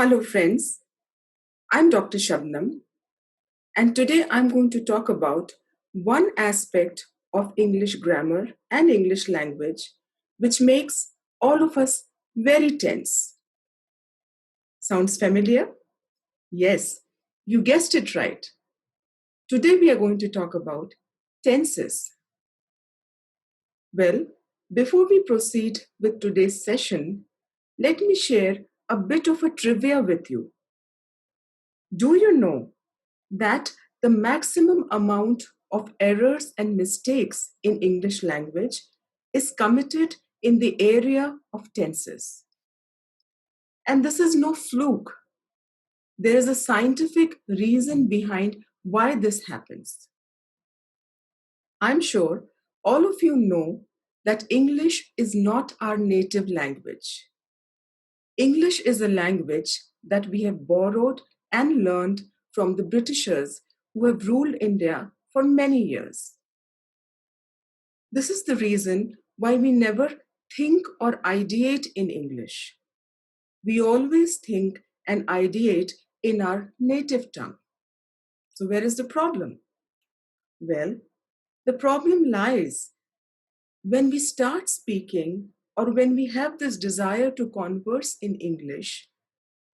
Hello, friends. I'm Dr. Shabnam, and today I'm going to talk about one aspect of English grammar and English language which makes all of us very tense. Sounds familiar? Yes, you guessed it right. Today we are going to talk about tenses. Well, before we proceed with today's session, let me share a bit of a trivia with you. Do you know that the maximum amount of errors and mistakes in English language is committed in the area of tenses? And this is no fluke. There is a scientific reason behind why this happens. I'm sure all of you know that English is not our native language. English is a language that we have borrowed and learned from the Britishers who have ruled India for many years. This is the reason why we never think or ideate in English. We always think and ideate in our native tongue. So, where is the problem? Well, the problem lies when we start speaking or when we have this desire to converse in English.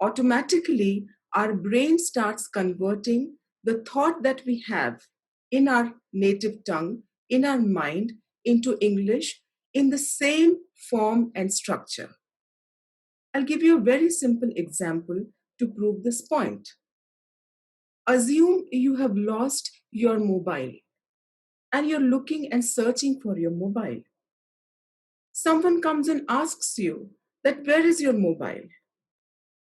Automatically our brain starts converting the thought that we have in our native tongue, in our mind, into English in the same form and structure. I'll give you a very simple example to prove this point. Assume you have lost your mobile and you're looking and searching for your mobile. Someone comes and asks you that where is your mobile?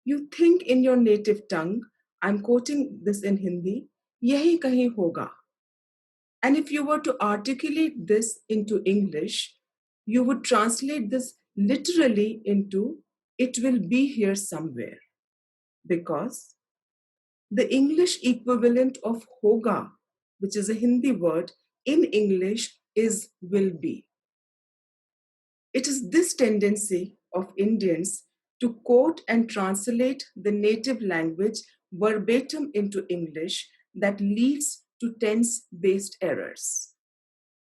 You think in your native tongue, I'm quoting this in Hindi, yahi kahin hoga. And if you were to articulate this into English, you would translate this literally into it will be here somewhere. Because the English equivalent of hoga, which is a Hindi word, in English is will be. It is this tendency of Indians to quote and translate the native language verbatim into English that leads to tense based errors.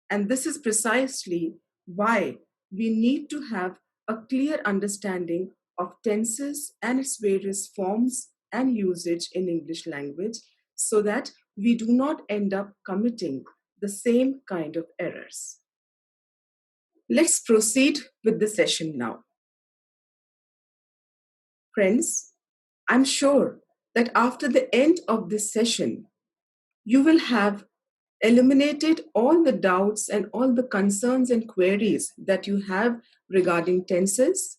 And this is precisely why we need to have a clear understanding of tenses and its various forms and usage in English language so that we do not end up committing the same kind of errors. Let's proceed with the session now. Friends, I'm sure that after the end of this session, you will have eliminated all the doubts and all the concerns and queries that you have regarding tenses.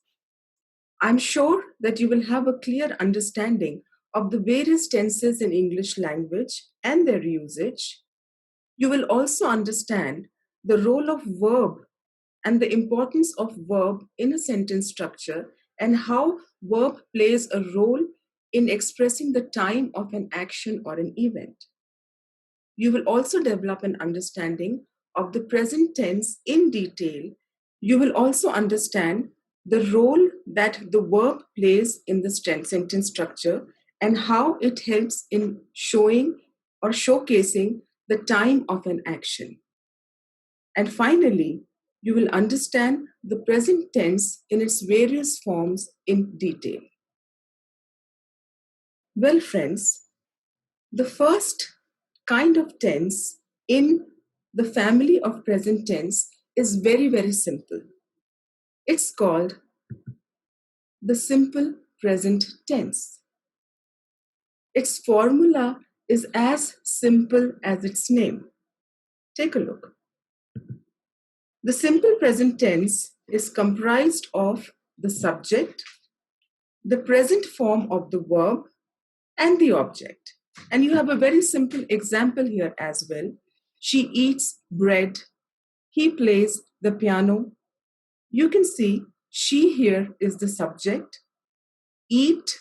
I'm sure that you will have a clear understanding of the various tenses in English language and their usage. You will also understand the role of verb and the importance of verb in a sentence structure and how verb plays a role in expressing the time of an action or an event. You will also develop an understanding of the present tense in detail. You will also understand the role that the verb plays in the sentence structure and how it helps in showing or showcasing the time of an action. And finally, you will understand the present tense in its various forms in detail. Well, friends, the first kind of tense in the family of present tense is very, very simple. It's called the simple present tense. Its formula is as simple as its name. Take a look. The simple present tense is comprised of the subject, the present form of the verb, and the object. And you have a very simple example here as well. She eats bread. He plays the piano. You can see she here is the subject. Eat,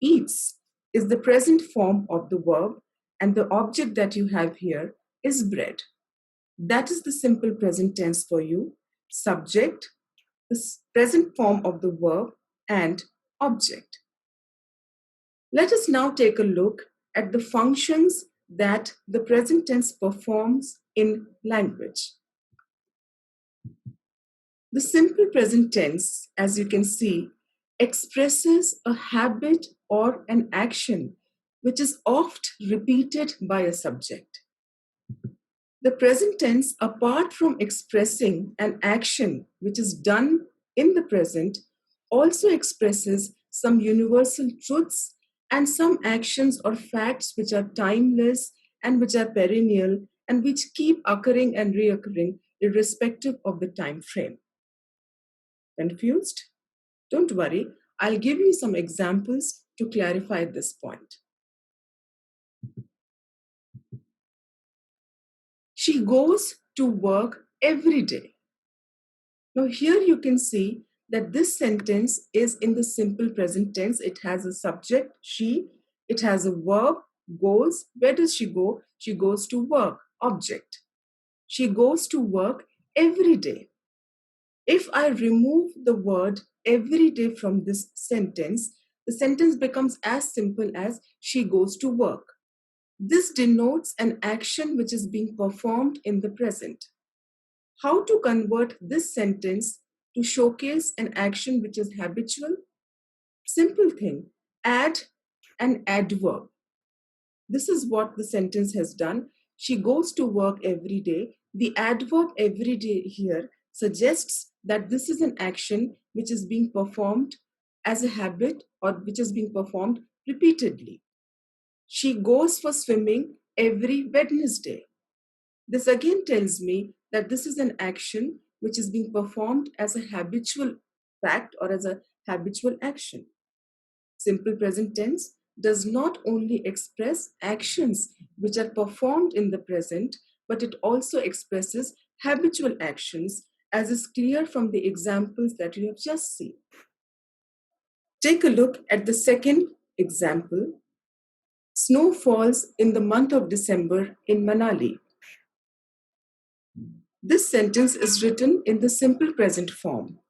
eats is the present form of the verb, and the object that you have here is bread. That is the simple present tense for you. Subject, the present form of the verb, and object. Let us now take a look at the functions that the present tense performs in language. The simple present tense, as you can see, expresses a habit or an action which is oft repeated by a subject. The present tense, apart from expressing an action which is done in the present, also expresses some universal truths and some actions or facts which are timeless and which are perennial and which keep occurring and reoccurring irrespective of the time frame. Confused? Don't worry, I'll give you some examples to clarify this point. She goes to work every day. Now, here you can see that this sentence is in the simple present tense. It has a subject, she, it has a verb, goes. Where does she go? She goes to work, object. She goes to work every day. If I remove the word every day from this sentence, the sentence becomes as simple as she goes to work. This denotes an action which is being performed in the present. How to convert this sentence to showcase an action which is habitual? Simple thing, add an adverb. This is what the sentence has done. She goes to work every day. The adverb every day here suggests that this is an action which is being performed as a habit or which is being performed repeatedly. She goes for swimming every Wednesday. This again tells me that this is an action which is being performed as a habitual fact or as a habitual action. Simple present tense does not only express actions which are performed in the present, but it also expresses habitual actions, as is clear from the examples that you have just seen. Take a look at the second example. Snow falls in the month of December in Manali. This sentence is written in the simple present form.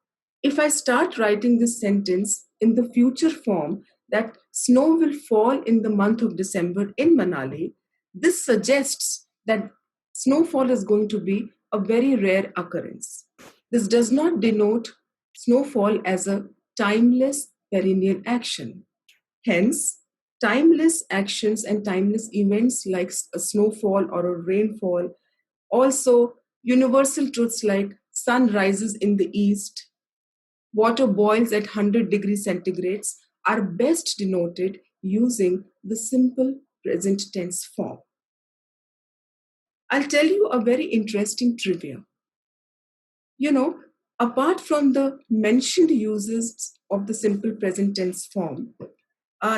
If I start writing this sentence in the future form, that snow will fall in the month of December in Manali, this suggests that snowfall is going to be a very rare occurrence. This does not denote snowfall as a timeless perennial action. Hence, timeless actions and timeless events like a snowfall or a rainfall, also universal truths like sun rises in the east, water boils at 100 degrees centigrades, are best denoted using the simple present tense form. I'll tell you a very interesting trivia. You know, apart from the mentioned uses of the simple present tense form,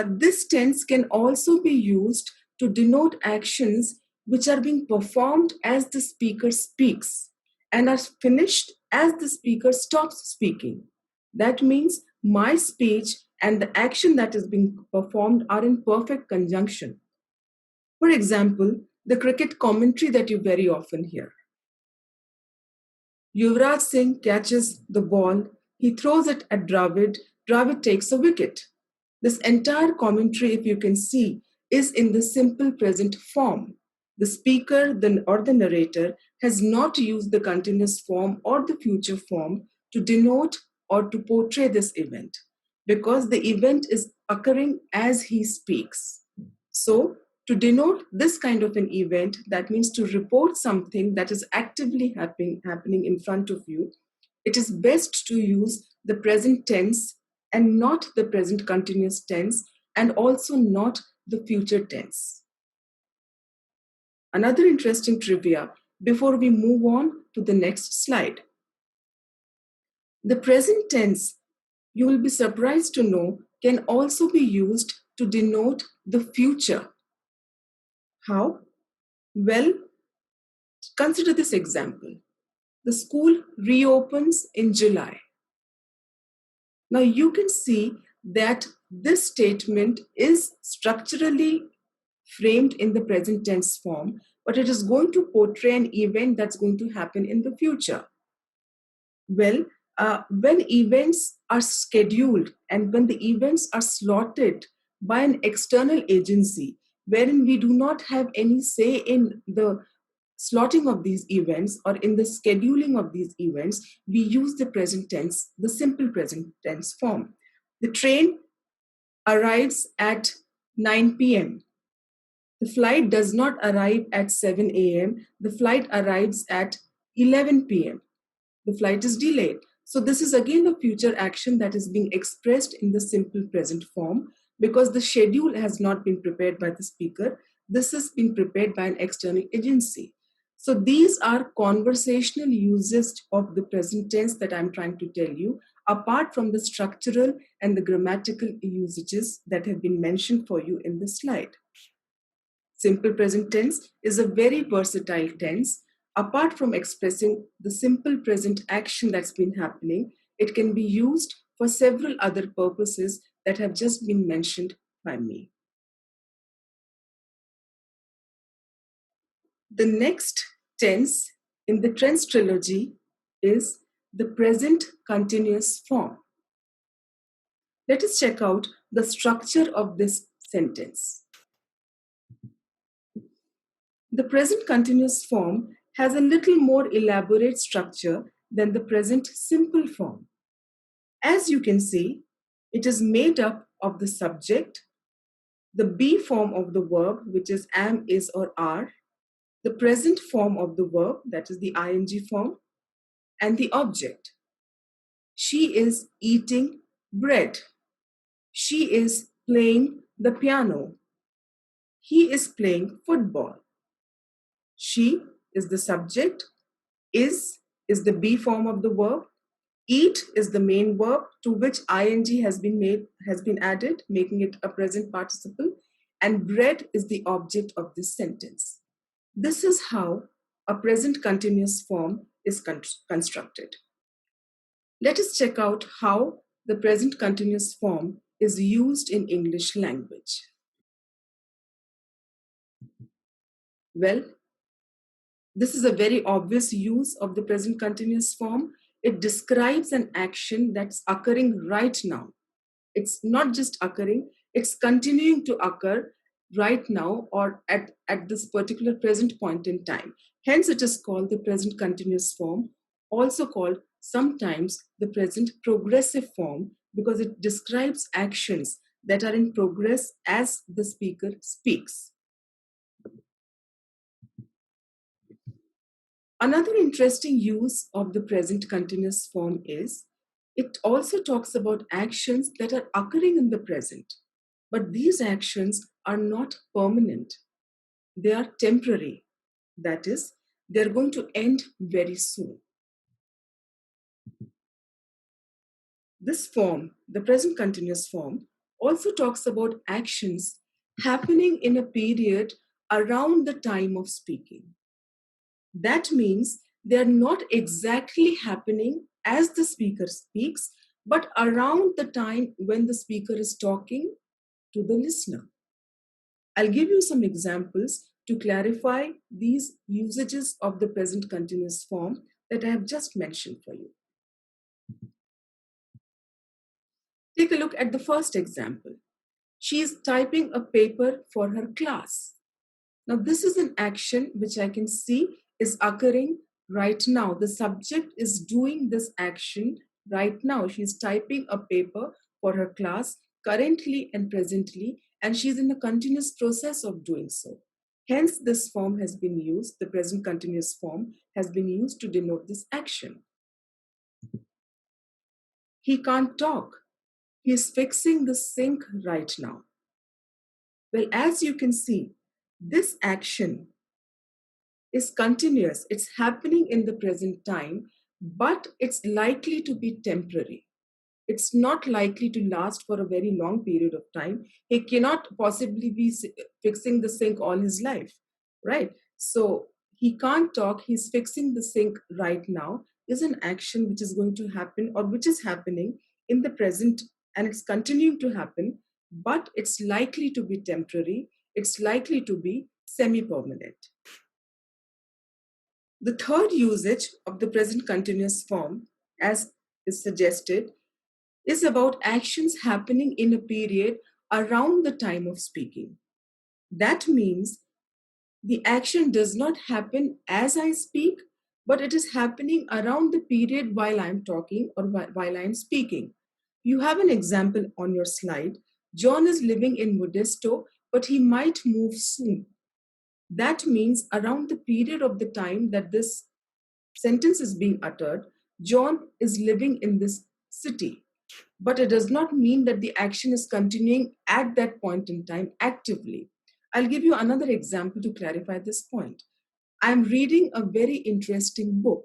this tense can also be used to denote actions which are being performed as the speaker speaks and are finished as the speaker stops speaking. That means my speech and the action that is being performed are in perfect conjunction. For example, the cricket commentary that you very often hear. Yuvraj Singh catches the ball, he throws it at Dravid, Dravid takes a wicket. This entire commentary, if you can see, is in the simple present form. The speaker or the narrator has not used the continuous form or the future form to denote or to portray this event because the event is occurring as he speaks. So, to denote this kind of an event, that means to report something that is actively happening in front of you, it is best to use the present tense and not the present continuous tense, and also not the future tense. Another interesting trivia before we move on to the next slide. The present tense, you will be surprised to know, can also be used to denote the future. How? Well, consider this example. The school reopens in July. Now you can see that this statement is structurally framed in the present tense form, but it is going to portray an event that's going to happen in the future. Well, when events are scheduled and when the events are slotted by an external agency, wherein we do not have any say in the slotting of these events or in the scheduling of these events, we use the present tense, the simple present tense form. The train arrives at 9 p.m. The flight does not arrive at 7 a.m. The flight arrives at 11 p.m. The flight is delayed. So, this is again a future action that is being expressed in the simple present form because the schedule has not been prepared by the speaker. This has been prepared by an external agency. So, these are conversational uses of the present tense that I'm trying to tell you, apart from the structural and the grammatical usages that have been mentioned for you in the slide. Simple present tense is a very versatile tense. Apart from expressing the simple present action that's been happening, it can be used for several other purposes that have just been mentioned by me. The next tense in the tense trilogy is the present continuous form. Let us check out the structure of this sentence. The present continuous form has a little more elaborate structure than the present simple form. As you can see, it is made up of the subject, the be form of the verb, which is am, is, or are, the present form of the verb, that is the ing form, and the object. She is eating bread. She is playing the piano. He is playing football. She is the subject, is the be form of the verb, eat is the main verb to which ing has been added, making it a present participle, and bread is the object of this sentence. This is how a present continuous form is constructed. Let us check out how the present continuous form is used in English language. Well, this is a very obvious use of the present continuous form. It describes an action that's occurring right now. It's not just occurring, it's continuing to occur right now or at this particular present point in time. Hence, it is called the present continuous form, also called sometimes the present progressive form, because it describes actions that are in progress as the speaker speaks. Another interesting use of the present continuous form is it also talks about actions that are occurring in the present, but these actions are not permanent. They are temporary. That is, they're going to end very soon. This form, the present continuous form, also talks about actions happening in a period around the time of speaking. That means they're not exactly happening as the speaker speaks, but around the time when the speaker is talking to the listener. I'll give you some examples to clarify these usages of the present continuous form that I have just mentioned for you. Take a look at the first example. She is typing a paper for her class. Now, this is an action which I can see is occurring right now. The subject is doing this action right now. She's typing a paper for her class currently and presently, and she's in a continuous process of doing so. Hence, this form has been used, the present continuous form has been used to denote this action. He can't talk. He is fixing the sink right now. Well, as you can see, this action is continuous. It's happening in the present time, but it's likely to be temporary. It's not likely to last for a very long period of time. He cannot possibly be fixing the sink all his life, right? So he can't talk. He's fixing the sink right now is an action which is going to happen or which is happening in the present, and it's continuing to happen, but it's likely to be temporary. It's likely to be semi-permanent. The third usage of the present continuous form, as is suggested, is about actions happening in a period around the time of speaking. That means the action does not happen as I speak, but it is happening around the period while I'm talking or while I'm speaking. You have an example on your slide. John is living in Modesto, but he might move soon. That means around the period of the time that this sentence is being uttered, John is living in this city. But it does not mean that the action is continuing at that point in time actively. I'll give you another example to clarify this point. I'm reading a very interesting book.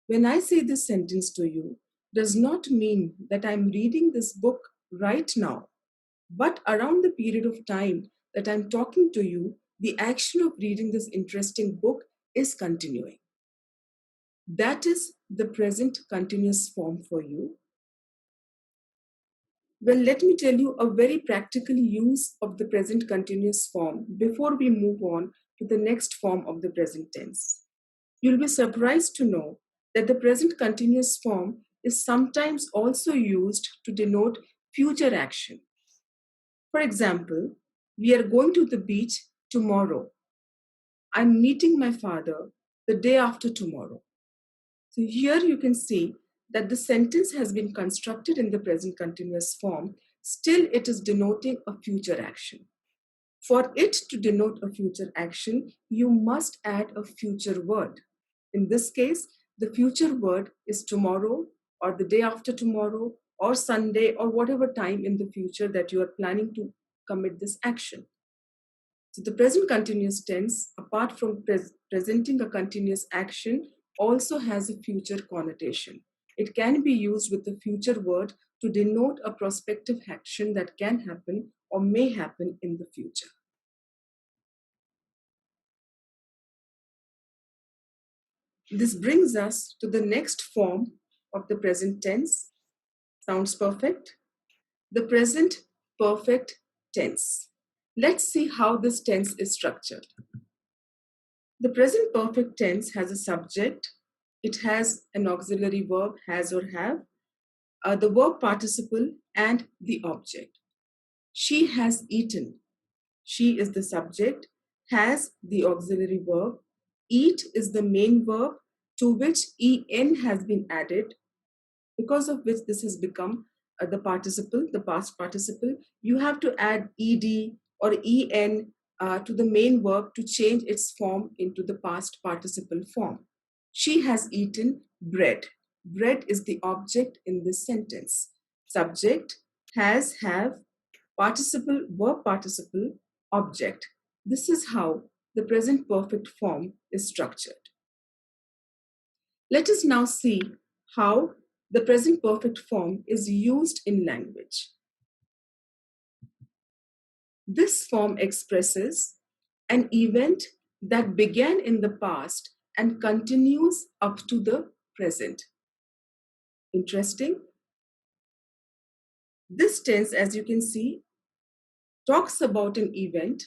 When I say this sentence to you, does not mean that I'm reading this book right now, but around the period of time that I'm talking to you, the action of reading this interesting book is continuing. That is the present continuous form for you. Well, let me tell you a very practical use of the present continuous form before we move on to the next form of the present tense. You'll be surprised to know that the present continuous form is sometimes also used to denote future action. For example, we are going to the beach tomorrow. I'm meeting my father the day after tomorrow. So here you can see that the sentence has been constructed in the present continuous form. Still, it is denoting a future action. For it to denote a future action, you must add a future word. In this case, the future word is tomorrow or the day after tomorrow or Sunday or whatever time in the future that you are planning to commit this action. So the present continuous tense, apart from presenting a continuous action, also has a future connotation. It can be used with the future word to denote a prospective action that can happen or may happen in the future. This brings us to the next form of the present tense. Sounds perfect? The present perfect tense. Let's see how this tense is structured. The present perfect tense has a subject. It has an auxiliary verb, has or have, the verb participle, and the object. She has eaten. She is the subject, has the auxiliary verb, eat is the main verb to which en has been added, because of which this has become the participle, the past participle. You have to add ed or en to the main verb to change its form into the past participle form. She has eaten bread. Bread is the object in this sentence. Subject, has, have, participle, verb participle, object. This is how the present perfect form is structured. Let us now see how the present perfect form is used in language. This form expresses an event that began in the past and continues up to the present. Interesting? This tense, as you can see, talks about an event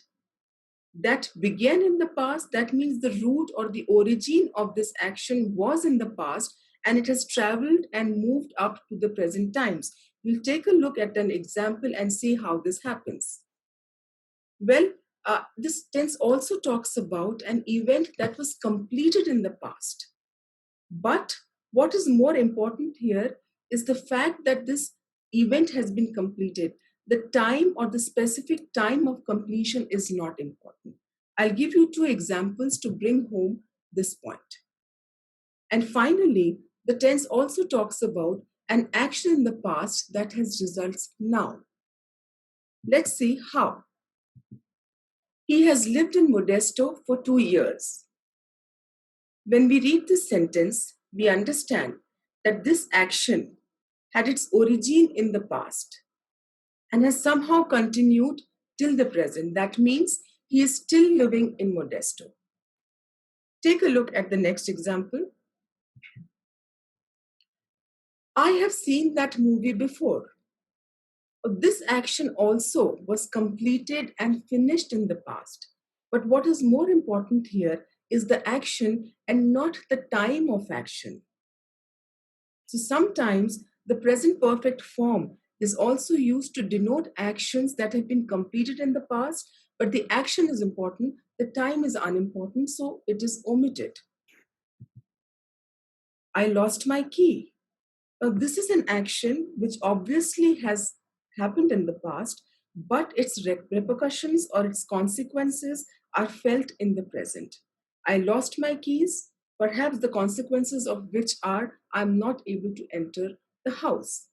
that began in the past. That means the root or the origin of this action was in the past and it has traveled and moved up to the present times. We'll take a look at an example and see how this happens. Well, this tense also talks about an event that was completed in the past. But what is more important here is the fact that this event has been completed. The time or the specific time of completion is not important. I'll give you two examples to bring home this point. And finally, the tense also talks about an action in the past that has results now. Let's see how. He has lived in Modesto for 2 years. When we read this sentence, we understand that this action had its origin in the past and has somehow continued till the present. That means he is still living in Modesto. Take a look at the next example. I have seen that movie before. This action also was completed and finished in the past. But what is more important here is the action and not the time of action. So sometimes the present perfect form is also used to denote actions that have been completed in the past, but the action is important, the time is unimportant, so it is omitted. I lost my key. Now, this is an action which obviously has happened in the past, but its repercussions or its consequences are felt in the present. I lost my keys, perhaps the consequences of which are I'm not able to enter the house.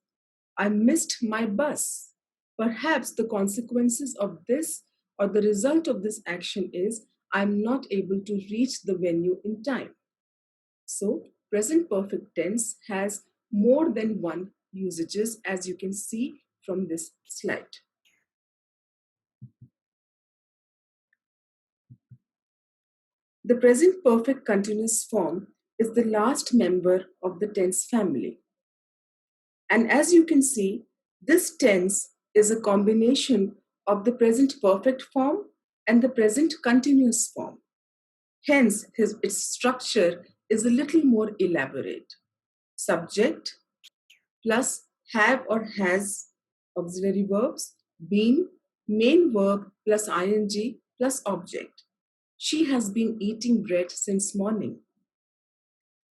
I missed my bus. Perhaps the consequences of this or the result of this action is I'm not able to reach the venue in time. So, present perfect tense has more than one usages, as you can see from this slide. The present perfect continuous form is the last member of the tense family. And as you can see, this tense is a combination of the present perfect form and the present continuous form. Hence, its structure is a little more elaborate. Subject plus have or has auxiliary verbs, been, main verb plus ing plus object. She has been eating bread since morning.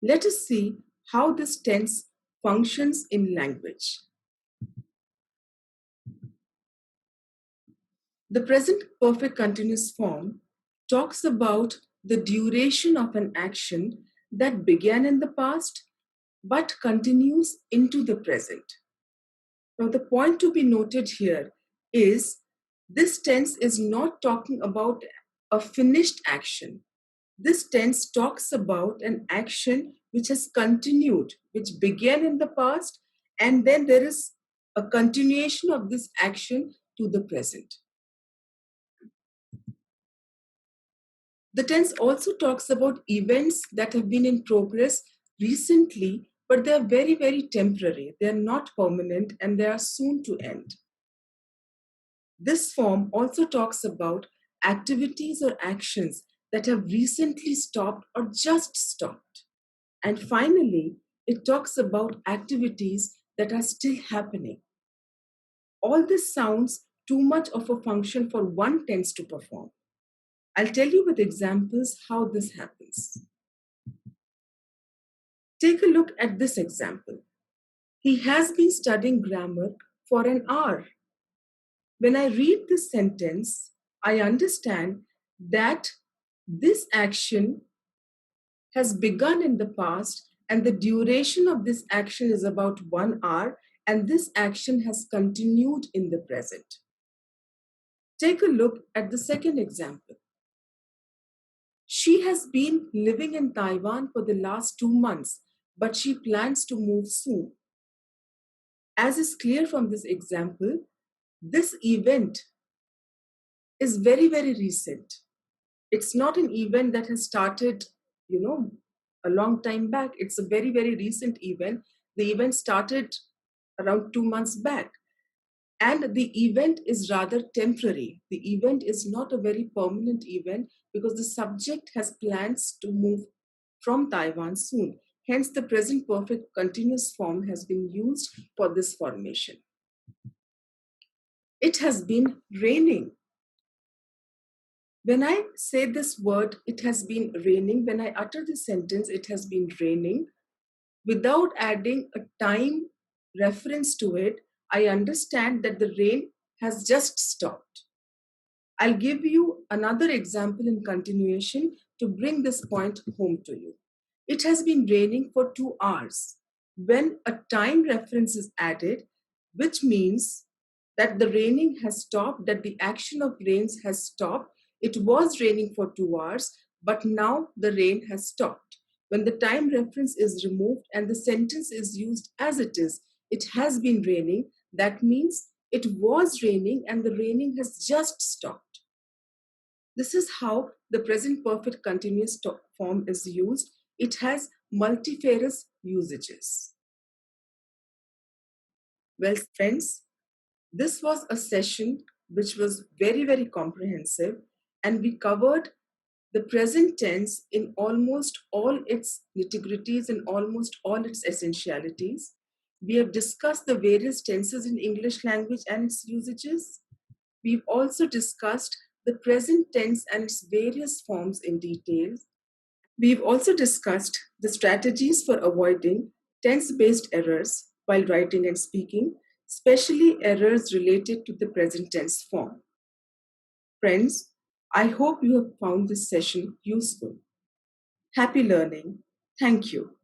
Let us see how this tense functions in language. The present perfect continuous form talks about the duration of an action that began in the past but continues into the present. Now, the point to be noted here is this tense is not talking about a finished action. This tense talks about an action which has continued, which began in the past, and then there is a continuation of this action to the present. The tense also talks about events that have been in progress recently, but they are very, very temporary. They are not permanent and they are soon to end. This form also talks about activities or actions that have recently stopped or just stopped. And finally, it talks about activities that are still happening. All this sounds too much of a function for one tense to perform. I'll tell you with examples how this happens. Take a look at this example. He has been studying grammar for an hour. When I read this sentence, I understand that this action has begun in the past and the duration of this action is about 1 hour, and this action has continued in the present. Take a look at the second example. She has been living in Taiwan for the last 2 months, but she plans to move soon. As is clear from this example, this event is very, very recent. It's not an event that has started, a long time back. It's a very, very recent event. The event started around 2 months back. And the event is rather temporary. The event is not a very permanent event because the subject has plans to move from Taiwan soon. Hence, the present perfect continuous form has been used for this formation. It has been raining. When I say this word, it has been raining, when I utter this sentence, it has been raining, without adding a time reference to it, I understand that the rain has just stopped. I'll give you another example in continuation to bring this point home to you. It has been raining for 2 hours. When a time reference is added, which means that the raining has stopped, that the action of rains has stopped. It was raining for 2 hours, but now the rain has stopped. When the time reference is removed and the sentence is used as it is, it has been raining, that means it was raining and the raining has just stopped. This is how the present perfect continuous form is used. It has multifarious usages. Well, friends, this was a session which was very, very comprehensive, and we covered the present tense in almost all its nitty-gritties and almost all its essentialities. We have discussed the various tenses in English language and its usages. We've also discussed the present tense and its various forms in detail. We've also discussed the strategies for avoiding tense based errors while writing and speaking, especially errors related to the present tense form. Friends, I hope you have found this session useful. Happy learning. Thank you.